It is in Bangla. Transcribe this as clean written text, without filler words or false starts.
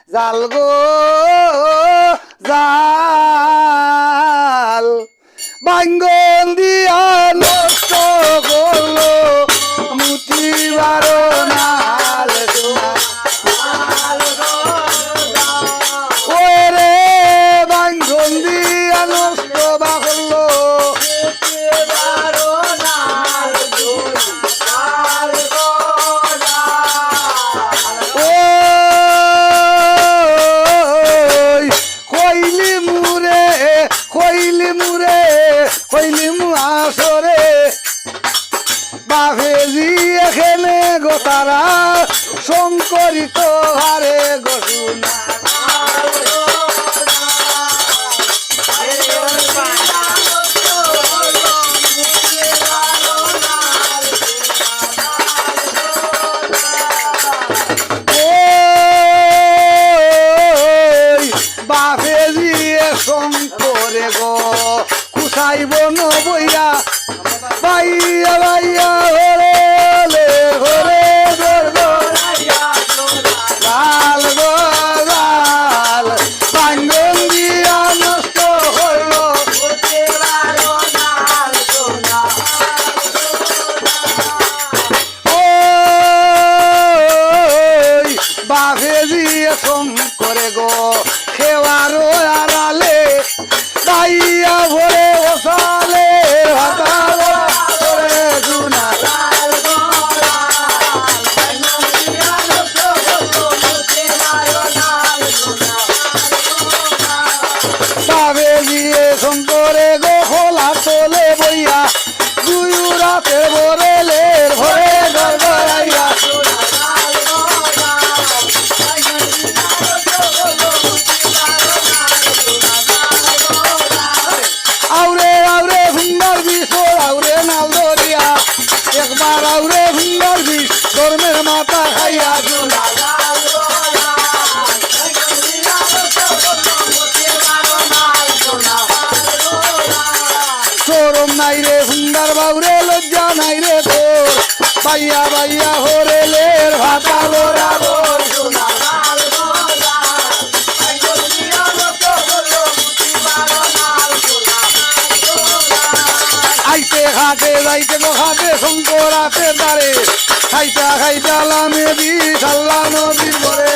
জাল গো জাল বাঙ্গন দিয়া নষ্ট করলো মুতি বারো নাল ওরে বাঙ্গন দিয়া নষ্ট বা করলো কইলি মু আসরে বাভেজি এখানে গো তারা শঙ্করিত হারে গসুনা বাভেজি শঙ্করে গো কুসাইব নবইয়া বাইয়া বাইয়া হরে হরে লাল গো লাল বাঙ্গন দিয়া নষ্ট হইল ওই বাঘে দিয়ে শঙ্করে গো খেওয়ারো আড়ালে বাইয়া ভরে ওসালে হাতালো করে জুনা তবে গিয়ে শঙ্করে গো খোলা তোলে বইয়া দুই রাতে ভরেলের ভরে গড়াইয়া একবার আউরে ভিন্দার বিষ ধর্মের মাথা খাইয়া চরম নাই রে সুন্দর বাউরে লজ্জা নাই রে তোর বাইয়া বাইয়া হরে লের ভাতা বরাবর আইতে খাতে যাইতে গো খাতে শঙ্কর হাতে দাঁড়ে খাইতা খাইতা লামে বিষ আল্লাহ নদীর পরে